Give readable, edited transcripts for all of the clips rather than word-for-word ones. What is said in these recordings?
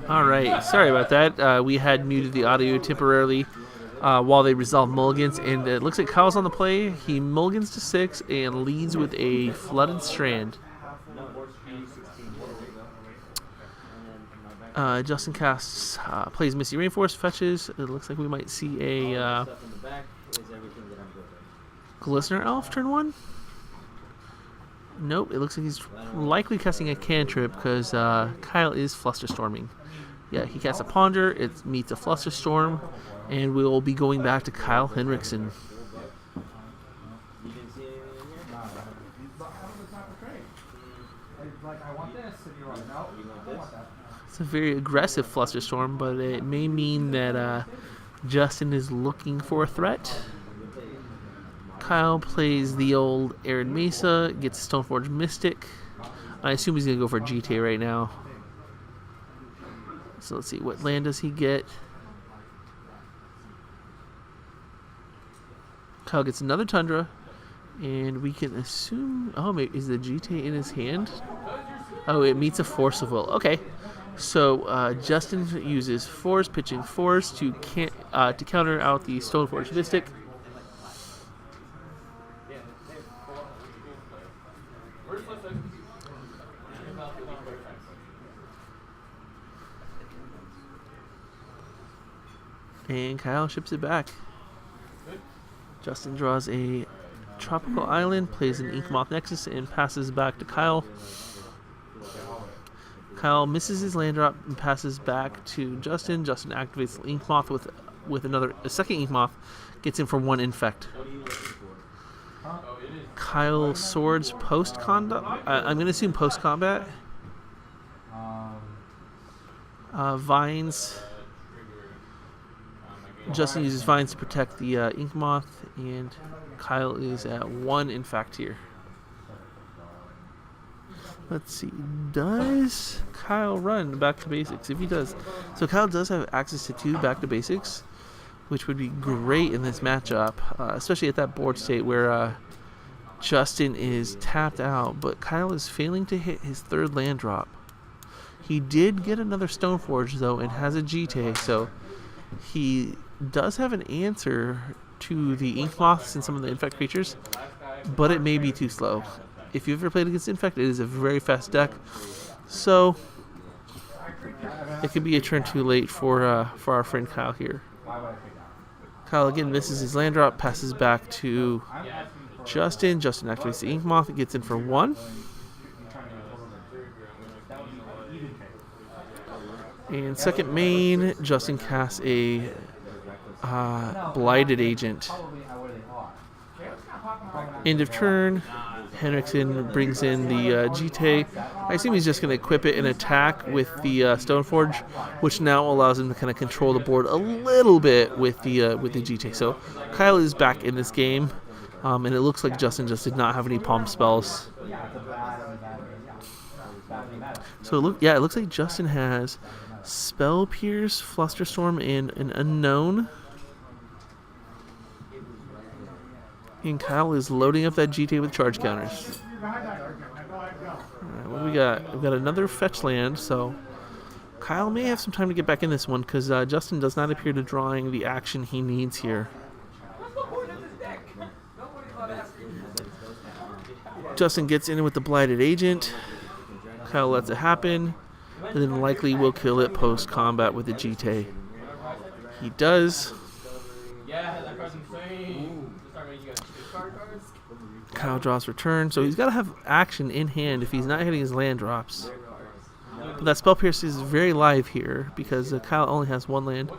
Alright, sorry about that. We had muted the audio temporarily while they resolved mulligans, and it looks like Kyle's on the play. He mulligans to 6 and leads with a Flooded Strand. Justin casts, plays Misty Rainforest, fetches. It looks like we might see a Glistener Elf turn 1. Nope, it looks like he's likely casting a cantrip because Kyle is Flusterstorming. Yeah, he casts a Ponder, it meets a Flusterstorm, and we'll be going back to Kyle Henriksen. It's a very aggressive Flusterstorm, but it may mean that Justin is looking for a threat. Kyle plays the old Arid Mesa, gets Stoneforge Mystic. I assume he's going to go for GTA right now. So let's see, what land does he get? Kyle gets another Tundra, and we can assume... Oh, maybe, is the GTA in his hand? Oh, it meets a Force of Will. Okay. So Justin uses Force, pitching Force to counter out the Stoneforge Mystic. And Kyle ships it back. Justin draws a Tropical Island, plays an Inkmoth Nexus, and passes back to Kyle. Kyle misses his land drop and passes back to Justin. Justin activates Inkmoth with a second Inkmoth, gets in for 1 Infect. Kyle swords post-combat. I'm going to assume post-combat. Vines. Justin uses Vines to protect the Inkmoth, and Kyle is at 1 Infect here. Let's see, does Kyle run back to basics? If he does, so Kyle does have access to 2 back to basics, which would be great in this matchup, especially at that board state where Justin is tapped out, but Kyle is failing to hit his 3rd land drop. He did get another Stoneforge though and has a GTA, so he does have an answer to the Inkmoths and some of the Infect creatures, but it may be too slow. If you've ever played against Infect, it is a very fast deck, so it could be a turn too late for our friend Kyle here. Kyle again misses his land drop, passes back to Justin. Justin activates the Inkmoth, gets in for 1. And second main, Justin casts a Blighted Agent. End of turn, Henriksen brings in the GTA. I assume he's just going to equip it and attack with the Stoneforge, which now allows him to kind of control the board a little bit with the GTA. So Kyle is back in this game, and it looks like Justin just did not have any palm spells. So it looks like Justin has Spell Pierce, Flusterstorm, and an Unknown. And Kyle is loading up that GTA with charge counters. Alright, what do we got? We've got another fetch land, so Kyle may have some time to get back in this one because Justin does not appear to drawing the action he needs here. Justin gets in with the Blighted Agent. Kyle lets it happen, and then likely will kill it post-combat with the GTA. He does. Kyle draws return, so he's got to have action in hand if he's not hitting his land drops. But that Spell Pierce is very live here because Kyle only has 1 land.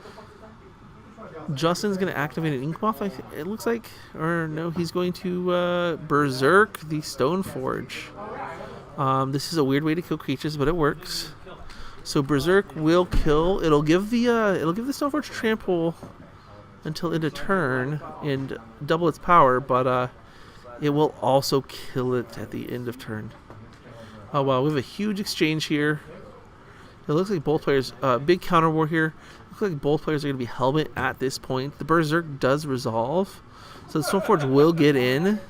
Justin's going to activate an Inkmoth, it looks like. Or no, he's going to Berserk the Stoneforge. This is a weird way to kill creatures, but it works. So Berserk will kill. It'll give the Stoneforge trample until end of turn and double its power, but it will also kill it at the end of turn. Oh wow, we have a huge exchange here. It looks like both players, big counter war here. Looks like both players are going to be helmet at this point. The Berserk does resolve, so the Stoneforge will get in,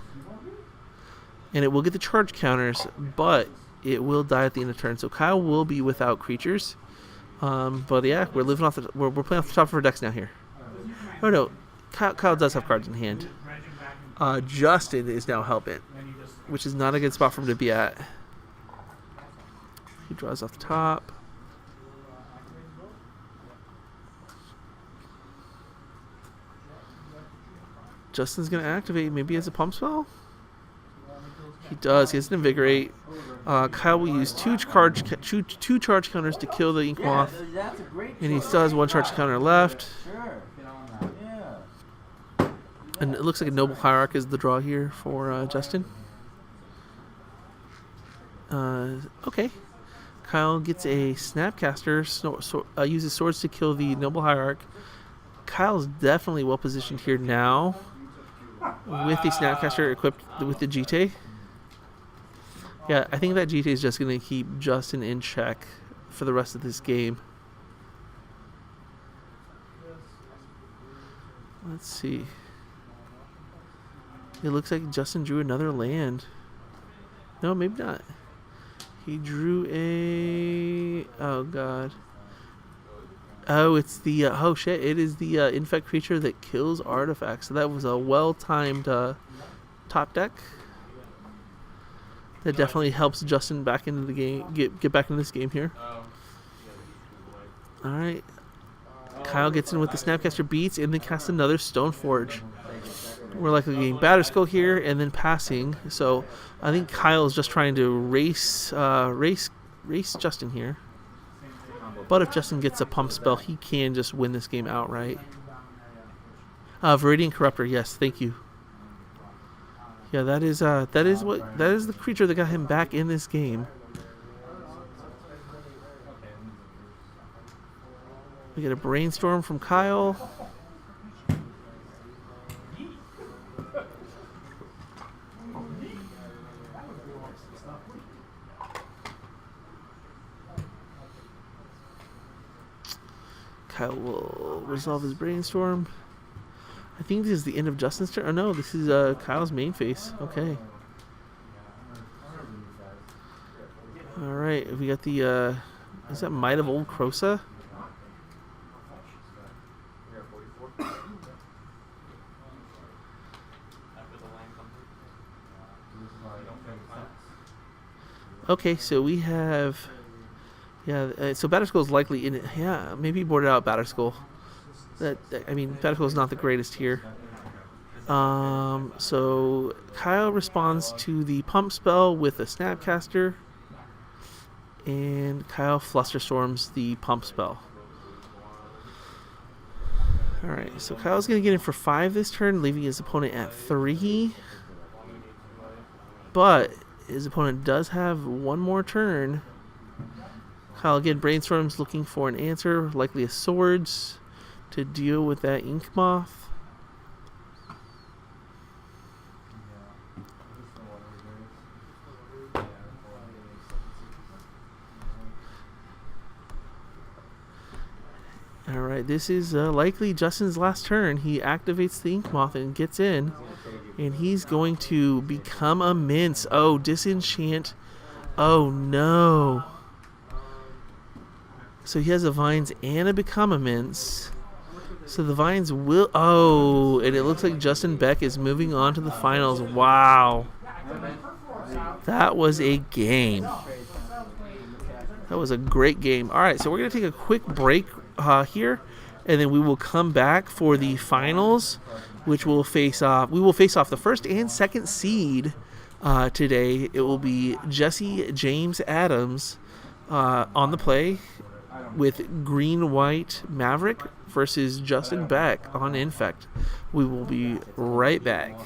and it will get the charge counters, but it will die at the end of turn. So Kyle will be without creatures. But yeah, we're living off we're playing off the top of our decks now here. Oh no, Kyle does have cards in hand. Justin is now hellbent, which is not a good spot for him to be at. He draws off the top. Justin's gonna activate. Maybe he has a pump spell. He does. He has an invigorate. Kyle will use two charge counters to kill the Ink Moth, and he still has one charge counter left. And it looks like a Noble Hierarch is the draw here for Justin. Okay. Kyle gets a Snapcaster, uses swords to kill the Noble Hierarch. Kyle's definitely well positioned here now with the Snapcaster equipped with the GT. Yeah, I think that GT is just going to keep Justin in check for the rest of this game. Let's see. It looks like Justin drew another land. No, maybe not. He drew a... Oh, God. Oh, it's the... oh, shit. It is the Infect creature that kills artifacts. So that was a well-timed top deck. That definitely helps Justin back into the game. Get back into this game here. All right. Kyle gets in with the Snapcaster Beats and then casts another Stoneforge. We're likely getting Batterskull here and then passing. So I think Kyle is just trying to race Justin here. But if Justin gets a pump spell, he can just win this game outright. Viridian Corruptor, yes, thank you. Yeah, that is the creature that got him back in this game. We get a Brainstorm from Kyle. Kyle will resolve his Brainstorm. I think this is the end of Justin's turn. Oh no, this is Kyle's main phase. Okay. Alright, we got the is that Might of Old Krosa? Okay, so we have... Yeah, so Batterskull is likely in it. Yeah, maybe boarded out Batterskull. I mean, Batterskull is not the greatest here. So Kyle responds to the pump spell with a Snapcaster, and Kyle Flusterstorms the pump spell. All right, so Kyle's gonna get in for 5 this turn, leaving his opponent at 3. But his opponent does have one more turn. Kyle again brainstorms, looking for an answer, likely a swords, to deal with that Ink Moth. Alright, this is likely Justin's last turn. He activates the Ink Moth and gets in. And he's going to become a mince. Oh, disenchant. Oh, no. So he has a Vines and a Become a Mince. So the Vines will... Oh, and it looks like Justin Beck is moving on to the finals. Wow. That was a game. That was a great game. All right, so we're going to take a quick break here, and then we will come back for the finals, which will face off... We will face off the first and second seed today. It will be Jesse James Adams on the play with Green-White Maverick versus Justin Beck on Infect. We will be right back.